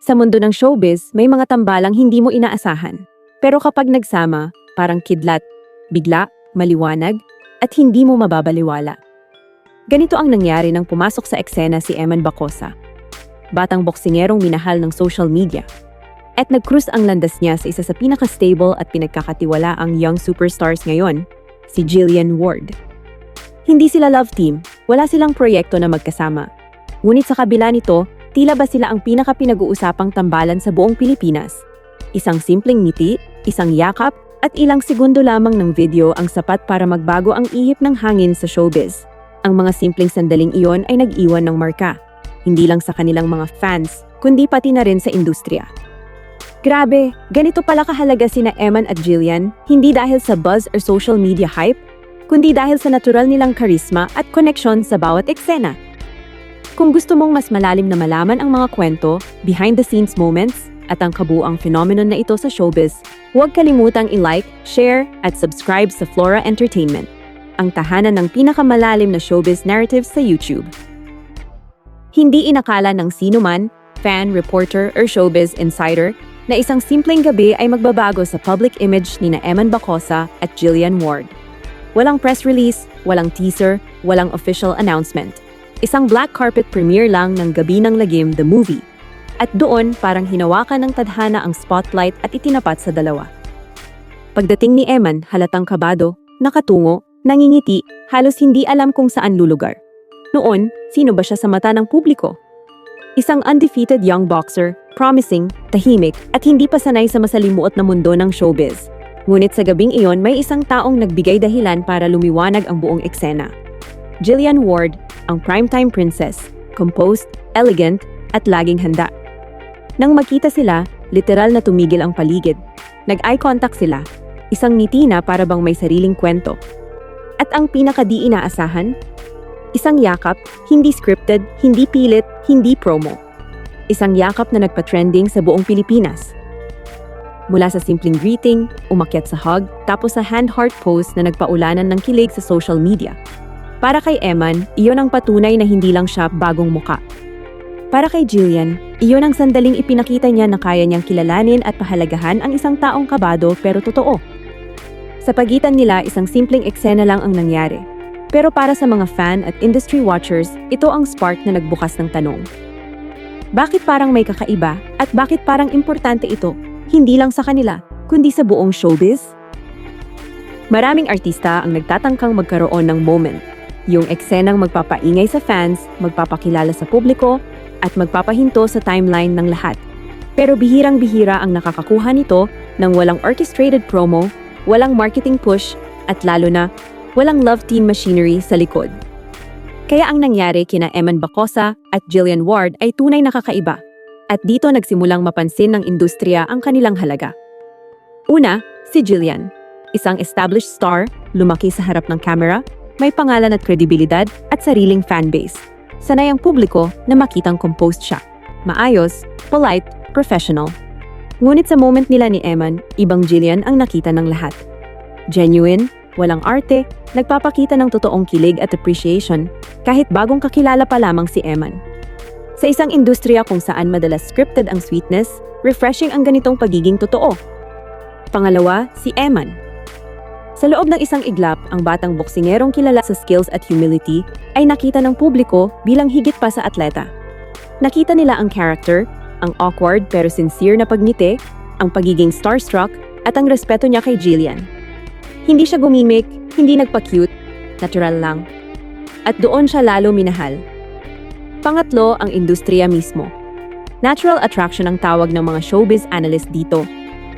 Sa mundo ng showbiz, may mga tambalang hindi mo inaasahan. Pero kapag nagsama, parang kidlat, bigla, maliwanag, at hindi mo mababaliwala. Ganito ang nangyari nang pumasok sa eksena si Eman Bacosa. Batang boksingerong minahal ng social media. At nag-cruise ang landas niya sa isa sa pinaka-stable at pinagkakatiwalaang young superstars ngayon, si Jillian Ward. Hindi sila love team, wala silang proyekto na magkasama. Ngunit sa kabila nito, tila ba sila ang pinaka-pinag-uusapang tambalan sa buong Pilipinas? Isang simpleng ngiti, isang yakap, at ilang segundo lamang ng video ang sapat para magbago ang ihip ng hangin sa showbiz. Ang mga simpleng sandaling iyon ay nag-iwan ng marka, hindi lang sa kanilang mga fans, kundi pati na rin sa industriya. Grabe, ganito pala kahalaga sina Eman at Jillian, hindi dahil sa buzz or social media hype, kundi dahil sa natural nilang karisma at koneksyon sa bawat eksena. Kung gusto mong mas malalim na malaman ang mga kwento, behind-the-scenes moments, at ang kabuuang phenomenon na ito sa showbiz, huwag kalimutang i-like, share, at subscribe sa Flora Entertainment, ang tahanan ng pinakamalalim na showbiz narratives sa YouTube. Hindi inakala ng sino man, fan, reporter, or showbiz insider, na isang simpleng gabi ay magbabago sa public image ni Eman Bacosa at Jillian Ward. Walang press release, walang teaser, walang official announcement. Isang black carpet premiere lang ng Gabi ng Lagim, the movie. At doon, parang hinawakan ng tadhana ang spotlight at itinapat sa dalawa. Pagdating ni Eman, halatang kabado, nakatungo, nangingiti, halos hindi alam kung saan lulugar. Noon, sino ba siya sa mata ng publiko? Isang undefeated young boxer, promising, tahimik, at hindi pa sanay sa masalimuot na mundo ng showbiz. Ngunit sa gabing iyon, may isang taong nagbigay dahilan para lumiwanag ang buong eksena. Jillian Ward, ang primetime princess, composed, elegant, at laging handa. Nang makita sila, literal na tumigil ang paligid. Nag-eye contact sila, isang ngiti na para bang may sariling kwento. At ang pinaka-di inaasahan, isang yakap, hindi scripted, hindi pilit, hindi promo. Isang yakap na nagpa-trending sa buong Pilipinas. Mula sa simpleng greeting, umakyat sa hug, tapos sa hand-heart pose na nagpaulanan ng kilig sa social media. Para kay Eman, iyon ang patunay na hindi lang siya bagong muka. Para kay Jillian, iyon ang sandaling ipinakita niya na kaya niyang kilalanin at pahalagahan ang isang taong kabado pero totoo. Sa pagitan nila, isang simpleng eksena lang ang nangyari. Pero para sa mga fan at industry watchers, ito ang spark na nagbukas ng tanong. Bakit parang may kakaiba at bakit parang importante ito? Hindi lang sa kanila, kundi sa buong showbiz? Maraming artista ang nagtatangkang magkaroon ng moment. Yung eksenang magpapaingay sa fans, magpapakilala sa publiko, at magpapahinto sa timeline ng lahat. Pero bihirang-bihira ang nakakakuha nito ng walang orchestrated promo, walang marketing push, at lalo na, walang love team machinery sa likod. Kaya ang nangyari kina Eman Bacosa at Jillian Ward ay tunay na kakaiba. At dito nagsimulang mapansin ng industriya ang kanilang halaga. Una, si Jillian. Isang established star, lumaki sa harap ng camera, may pangalan at kredibilidad at sariling fanbase. Sanay ang publiko na makitang composed siya. Maayos, polite, professional. Ngunit sa moment nila ni Eman, ibang Jillian ang nakita ng lahat. Genuine, walang arte, nagpapakita ng totoong kilig at appreciation kahit bagong kakilala pa lamang si Eman. Sa isang industriya kung saan madalas scripted ang sweetness, refreshing ang ganitong pagiging totoo. Pangalawa, si Eman. Sa loob ng isang iglap, ang batang boksingerong kilala sa skills at humility ay nakita ng publiko bilang higit pa sa atleta. Nakita nila ang character, ang awkward pero sincere na pagngiti, ang pagiging starstruck, at ang respeto niya kay Jillian. Hindi siya gumimik, hindi nagpa-cute, natural lang. At doon siya lalo minahal. Pangatlo, ang industriya mismo. Natural attraction ang tawag ng mga showbiz analyst dito.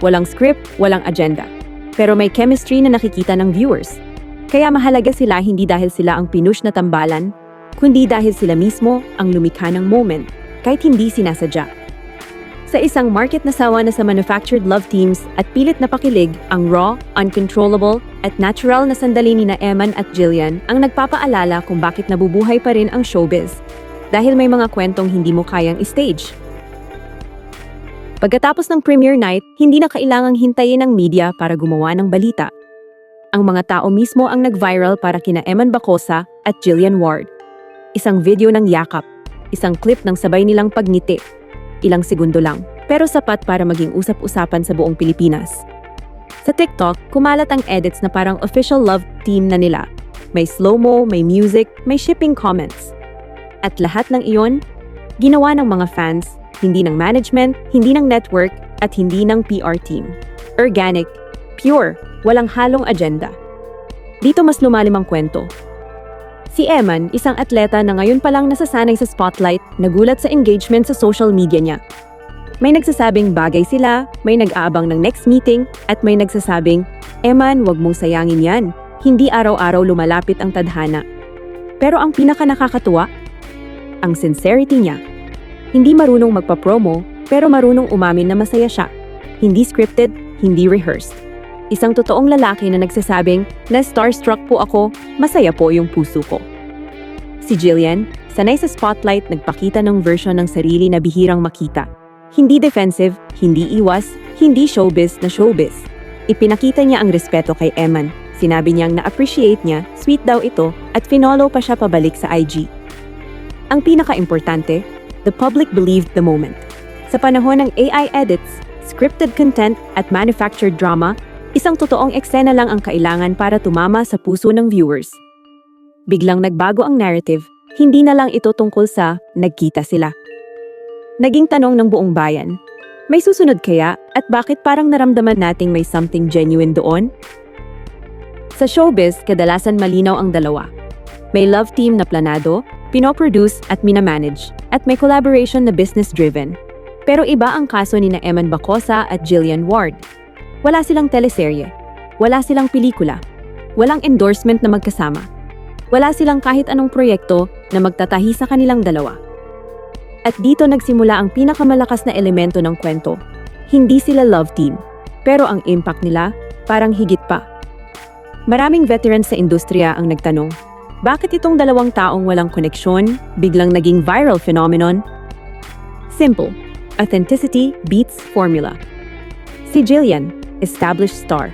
Walang script, walang agenda. Pero may chemistry na nakikita ng viewers. Kaya mahalaga sila hindi dahil sila ang pinush na tambalan, kundi dahil sila mismo ang lumikha ng moment, kahit hindi sinasadya. Sa isang market na sawa na sa manufactured love teams at pilit na pakilig, ang raw, uncontrollable, at natural na sandali ni Eman at Jillian ang nagpapaalala kung bakit nabubuhay pa rin ang showbiz. Dahil may mga kwentong hindi mo kayang i-stage. Pagkatapos ng premiere night, hindi na kailangang hintayin ng media para gumawa ng balita. Ang mga tao mismo ang nag-viral para kina Eman Bacosa at Jillian Ward. Isang video ng yakap, isang clip ng sabay nilang pagngiti, ilang segundo lang, pero sapat para maging usap-usapan sa buong Pilipinas. Sa TikTok, kumalat ang edits na parang official love team na nila. May slow-mo, may music, may shipping comments. At lahat ng iyon, ginawa ng mga fans, hindi ng management, hindi ng network, at hindi ng PR team. Organic, pure, walang halong agenda. Dito mas lumalim ang kwento. Si Eman, isang atleta na ngayon pa lang nasasanay sa spotlight, nagulat sa engagement sa social media niya. May nagsasabing bagay sila, may nag-aabang ng next meeting, at may nagsasabing, Eman, wag mong sayangin yan. Hindi araw-araw lumalapit ang tadhana. Pero ang pinaka-nakakatuwa, ang sincerity niya. Hindi marunong magpa-promo, pero marunong umamin na masaya siya. Hindi scripted, hindi rehearsed. Isang totoong lalaki na nagsasabing na starstruck po ako, masaya po yung puso ko. Si Jillian, sanay sa spotlight, nagpakita ng version ng sarili na bihirang makita. Hindi defensive, hindi iwas, hindi showbiz na showbiz. Ipinakita niya ang respeto kay Eman. Sinabi niyang na-appreciate niya, sweet daw ito, at finollow pa siya pabalik sa IG. Ang pinaka-importante, the public believed the moment. Sa panahon ng AI edits, scripted content at manufactured drama, isang totoong eksena lang ang kailangan para tumama sa puso ng viewers. Biglang nagbago ang narrative, hindi na lang ito tungkol sa nagkita sila. Naging tanong ng buong bayan, may susunod kaya at bakit parang naramdaman nating may something genuine doon? Sa showbiz, kadalasan malinaw ang dalawa. May love team na planado, pinoproduce at minamanage, at may collaboration na business-driven. Pero iba ang kaso ni na Eman Bacosa at Jillian Ward. Wala silang teleserye, wala silang pelikula, walang endorsement na magkasama. Wala silang kahit anong proyekto na magtatahi sa kanilang dalawa. At dito nagsimula ang pinakamalakas na elemento ng kwento. Hindi sila love team, pero ang impact nila parang higit pa. Maraming veterans sa industriya ang nagtanong, bakit itong dalawang taong walang koneksyon biglang naging viral phenomenon? Simple, authenticity beats formula. Si Jillian, established star.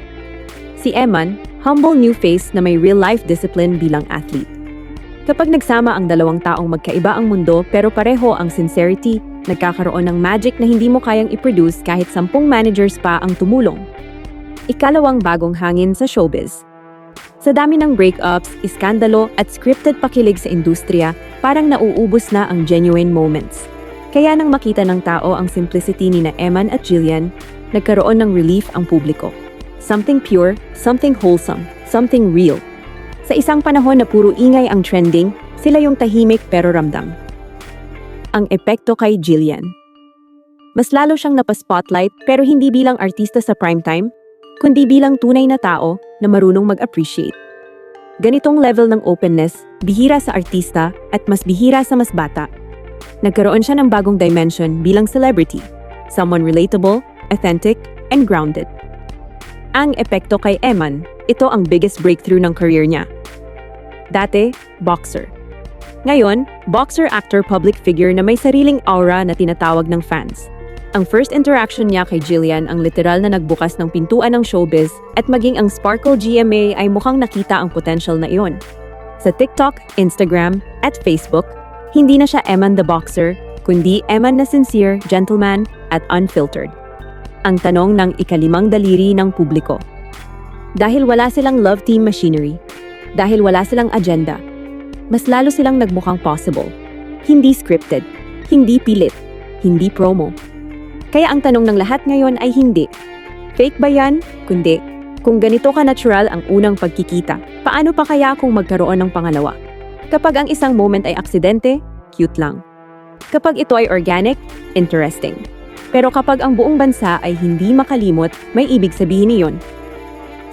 Si Eman, humble new face na may real-life discipline bilang athlete. Kapag nagsama ang dalawang taong magkaiba ang mundo pero pareho ang sincerity, nagkakaroon ng magic na hindi mo kayang i-produce kahit 10 managers pa ang tumulong. Ikalawang bagong hangin sa showbiz. Sa dami ng breakups, iskandalo at scripted pakilig sa industriya, parang nauubos na ang genuine moments. Kaya nang makita ng tao ang simplicity ni na Eman at Jillian, nagkaroon ng relief ang publiko. Something pure, something wholesome, something real. Sa isang panahon na puro ingay ang trending, sila yung tahimik pero ramdam. Ang epekto kay Jillian. Mas lalo siyang napaspotlight pero hindi bilang artista sa primetime, kundi bilang tunay na tao na marunong mag-appreciate. Ganitong level ng openness, bihira sa artista at mas bihira sa mas bata. Nagkaroon siya ng bagong dimension bilang celebrity, someone relatable, authentic, and grounded. Ang epekto kay Eman, ito ang biggest breakthrough ng career niya. Dati, boxer. Ngayon, boxer-actor public figure na may sariling aura na tinatawag ng fans. Ang first interaction niya kay Jillian ang literal na nagbukas ng pintuan ng showbiz at maging ang Sparkle GMA ay mukhang nakita ang potential na iyon. Sa TikTok, Instagram, at Facebook, hindi na siya Eman the Boxer, kundi Eman na sincere, gentleman, at unfiltered. Ang tanong ng ikalimang daliri ng publiko. Dahil wala silang love team machinery, dahil wala silang agenda, mas lalo silang nagmukhang possible. Hindi scripted, hindi pilit, hindi promo. Kaya ang tanong ng lahat ngayon ay hindi. Fake ba yan? Kundi, kung ganito ka natural ang unang pagkikita, paano pa kaya kung magkaroon ng pangalawa? Kapag ang isang moment ay aksidente, cute lang. Kapag ito ay organic, interesting. Pero kapag ang buong bansa ay hindi makalimot, may ibig sabihin niyon.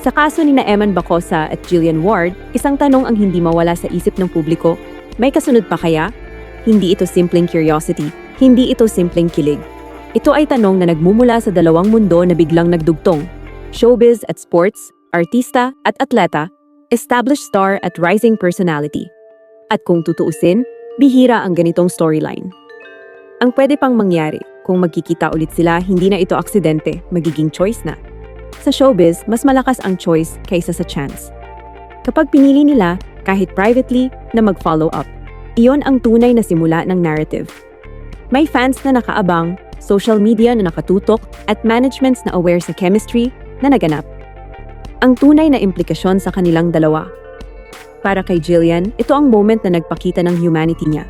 Sa kaso ni na Eman Bacosa at Jillian Ward, isang tanong ang hindi mawala sa isip ng publiko, may kasunod pa kaya? Hindi ito simpleng curiosity, hindi ito simpleng kilig. Ito ay tanong na nagmumula sa dalawang mundo na biglang nagdugtong. Showbiz at sports, artista at atleta, established star at rising personality. At kung tutuusin, bihira ang ganitong storyline. Ang pwede pang mangyari, kung magkikita ulit sila, hindi na ito aksidente, magiging choice na. Sa showbiz, mas malakas ang choice kaysa sa chance. Kapag pinili nila, kahit privately, na mag-follow up, iyon ang tunay na simula ng narrative. May fans na nakaabang, social media na nakatutok, at managements na aware sa chemistry na naganap. Ang tunay na implikasyon sa kanilang dalawa. Para kay Jillian, ito ang moment na nagpakita ng humanity niya.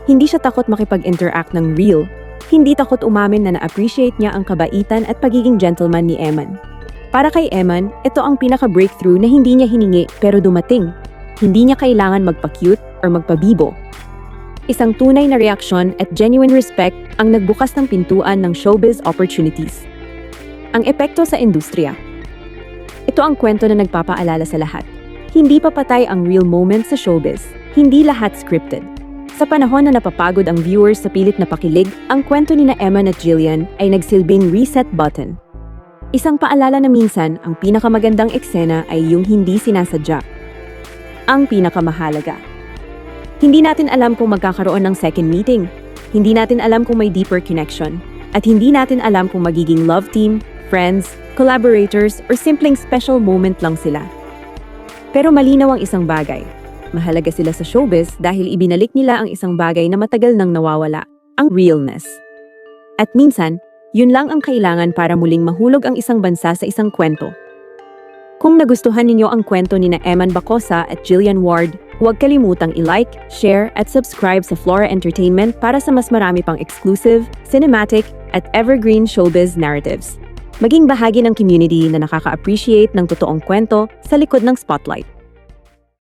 Hindi siya takot makipag-interact ng real, hindi takot umamin na na-appreciate niya ang kabaitan at pagiging gentleman ni Eman. Para kay Eman, ito ang pinaka-breakthrough na hindi niya hiningi pero dumating. Hindi niya kailangan magpa-cute or magpabibo. Isang tunay na reaksyon at genuine respect ang nagbukas ng pintuan ng showbiz opportunities. Ang epekto sa industriya. Ito ang kwento na nagpapaalala sa lahat. Hindi pa patay ang real moments sa showbiz. Hindi lahat scripted. Sa panahon na napapagod ang viewers sa pilit na pakilig, ang kwento ni na Eman at Jillian ay nagsilbing reset button. Isang paalala na minsan, ang pinakamagandang eksena ay yung hindi sinasadya. Ang pinakamahalaga. Hindi natin alam kung magkakaroon ng second meeting. Hindi natin alam kung may deeper connection. At hindi natin alam kung magiging love team, friends, collaborators, or simpleng special moment lang sila. Pero malinaw ang isang bagay. Mahalaga sila sa showbiz dahil ibinalik nila ang isang bagay na matagal nang nawawala, ang realness. At minsan, yun lang ang kailangan para muling mahulog ang isang bansa sa isang kwento. Kung nagustuhan ninyo ang kwento ni na Eman Bacosa at Jillian Ward, huwag kalimutang i-like, share at subscribe sa Flora Entertainment para sa mas marami pang exclusive, cinematic at evergreen showbiz narratives. Maging bahagi ng community na nakaka-appreciate ng totoong kwento sa likod ng spotlight.